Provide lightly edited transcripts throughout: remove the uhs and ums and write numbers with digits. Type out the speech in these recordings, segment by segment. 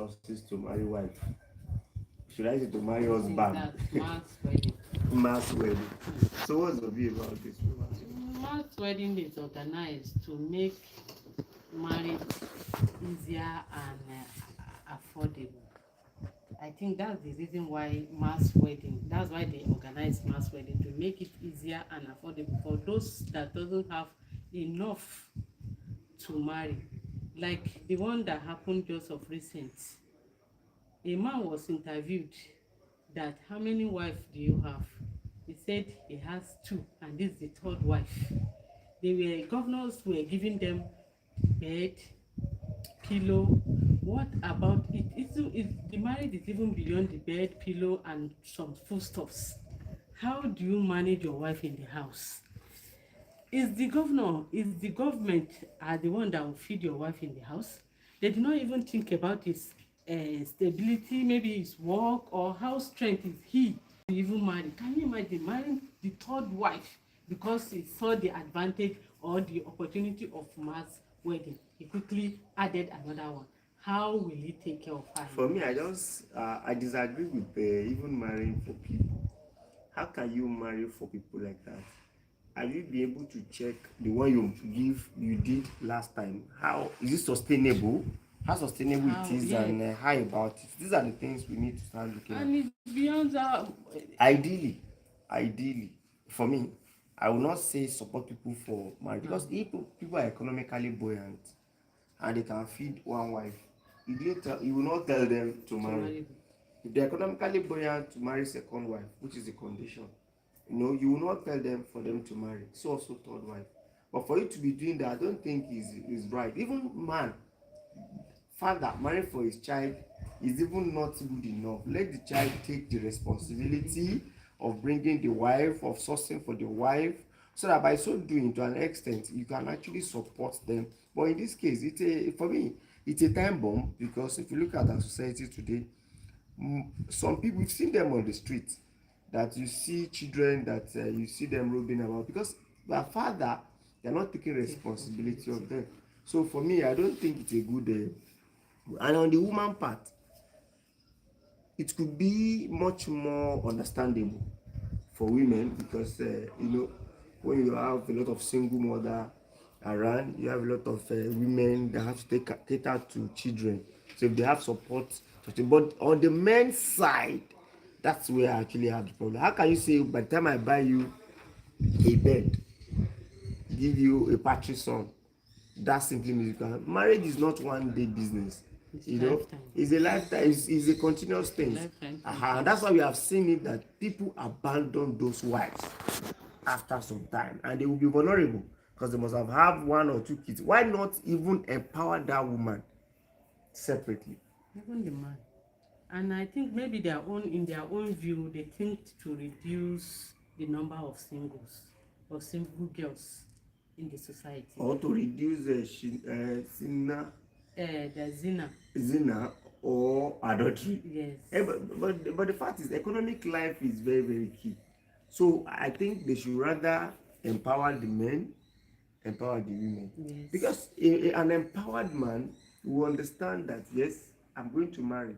resources to marry wife. Should I say to marry husband? That mass wedding. Mass wedding. So what's your view about this? Mass wedding is organized to make marriage easier and affordable. I think that's the reason why mass wedding. That's why they organize mass wedding, to make it easier and affordable for those that doesn't have enough to marry. Like the one that happened just of recent. A man was interviewed that how many wives do you have? He said he has two and this is the third wife. Governors were giving them bed, pillow. What about it? The marriage is even beyond the bed, pillow, and some foodstuffs. How do you manage your wife in the house? Is the government are the one that will feed your wife in the house? They do not even think about his stability, maybe his work, or how strength is he to even marry. Can you imagine marrying the third wife because he saw the advantage or the opportunity of mass wedding? He quickly added another one. How will he take care of her? For me, I disagree with even marrying for people. How can you marry for people like that? Have you been able to check the one you did last time? How is it sustainable? How sustainable it is, yes. And how about it? These are the things we need to start looking at. And it's beyond that. Ideally, for me, I will not say support people for marriage, because if people are economically buoyant and they can feed one wife, you will not tell them to marry. If they're economically buoyant, to marry second wife, which is the condition. You will not tell them for them to marry. So also third wife. But for you to be doing that, I don't think is right. Even father marrying for his child is even not good enough. Let the child take the responsibility of bringing the wife, of sourcing for the wife, so that by so doing, to an extent, you can actually support them. But in this case, for me, it's a time bomb, because if you look at our society today, some people, we've seen them on the street, that you see children that you see them roving about, because their father, they're not taking responsibility of them. So for me, I don't think it's a good and on the woman part, it could be much more understandable for women, because when you have a lot of single mother around, you have a lot of women that have to cater to children. So if they have support, but on the men's side, that's where I actually have the problem. How can you say by the time I buy you a bed, give you a patchy son, that simply means marriage is not one day business? It's a lifetime. It's a continuous thing. And that's why we have seen it, that people abandon those wives after some time, and they will be vulnerable because they must have one or two kids. Why not even empower that woman separately? Even the man. And I think maybe in their own view, they think to reduce the number of single girls in the society. Or to reduce the zina or adultery. Yes. But the fact is, economic life is very, very key. So I think they should rather empower the men, empower the women. Yes. Because an empowered man will understand that, yes, I'm going to marry,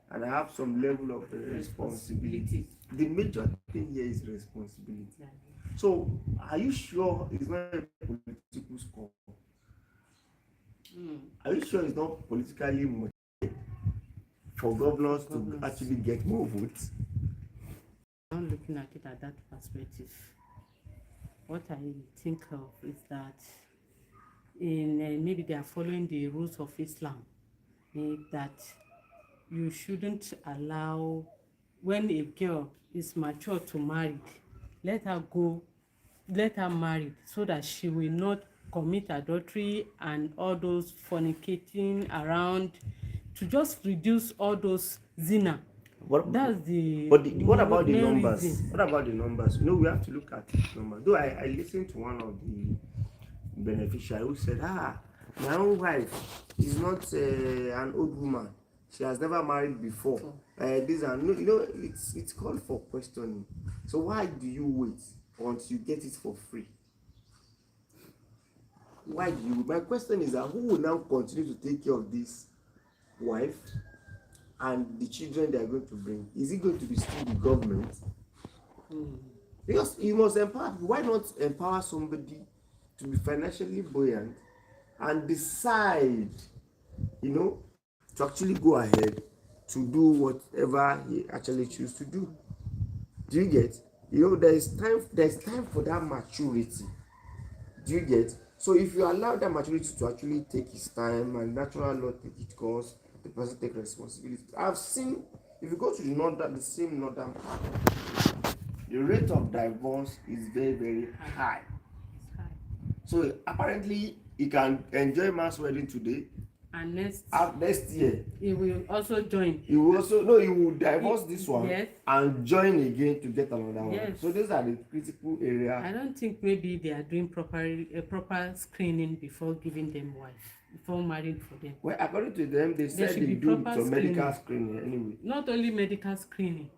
and I have some level of responsibility. The major thing here is responsibility. Yeah. So, are you sure it's not a political score? Are you sure it's not politically motivated for governors to actually get more votes? I'm looking at it at that perspective. What I think of is that maybe they are following the rules of Islam, that you shouldn't allow, when a girl is mature to marry, let her marry, so that she will not commit adultery and all those fornicating around, to just reduce all those zina. What about the numbers? Reason. What about the numbers? We have to look at numbers. Though I listened to one of the beneficiaries who said, my own wife is not an old woman. She has never married before. These are it's called for questioning. So why do you wait once you get it for free? Why do you? My question is that who will now continue to take care of this wife and the children they are going to bring, is it going to be still the government? Because you must empower. Why not empower somebody to be financially buoyant and decide, to actually go ahead to do whatever he actually chooses to do? Do you get? There's time for that maturity. Do you get? So if you allow that maturity to actually take its time and natural law take its course, the person take responsibility. I've seen, if you go to the same northern part, the rate of divorce is very, very high. It's high. So apparently you can enjoy mass wedding today, And next year he will also join. he will divorce this one, yes, and join again to get another one. Yes. So these are the critical areas. I don't think maybe they are doing proper screening before giving them wife, before marrying for them. Well, according to them, they said they do some medical screening anyway. Not only medical screening,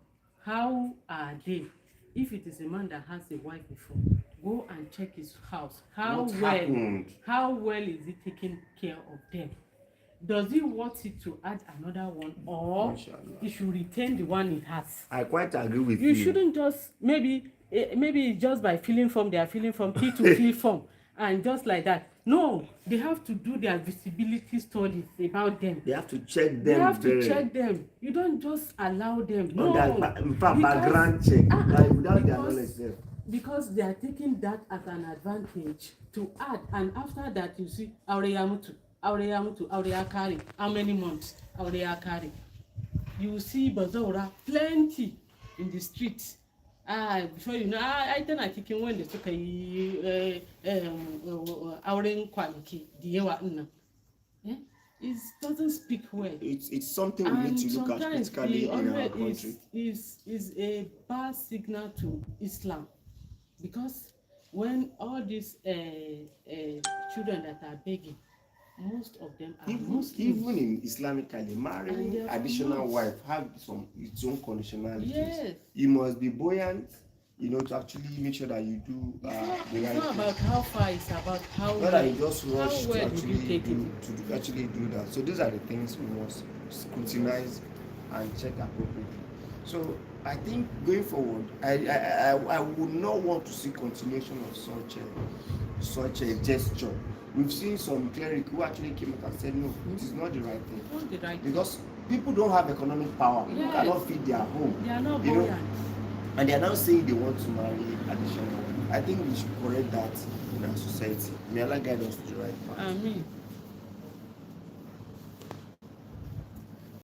how are they? If it is a man that has a wife before, go and check his house. How well is he taking care of them? Does he want it to add another one, or he should retain the one he has? I quite agree with you. You shouldn't just maybe just by filling form, they are filling form, P to fill form, and just like that. No, they have to do their visibility studies about them. They have to check them. They have to check them. You don't just allow them. No, background check, without their knowledge. Because they are taking that as an advantage to add, and after that you see Aureyamutu, carry. How many months Aureya carry? You see Bazora plenty in the streets. Before you know, I think I think when they took Auren Kwaniki, the Yewa Nna. It doesn't speak well. It's something we need to look at critically in our country. Is a bad signal to Islam, because when all these children that are begging, most of them are Muslims. Even in Islamically, marrying additional wife have its own conditionalities. Yes. You must be buoyant, to actually make sure that you do the right thing. It's not about how far, it's about how well. Not that you just rush to actually do that. So these are the things we must scrutinize and check appropriately. So I think going forward, I would not want to see continuation of such a gesture. We've seen some clerics who actually came out and said, no, it is not the right thing. Not the right because people don't have economic power. People cannot feed their home. They are not buoyant. And they are now saying they want to marry additional. I think we should correct that in our society. May Allah guide us to the right path. Amen.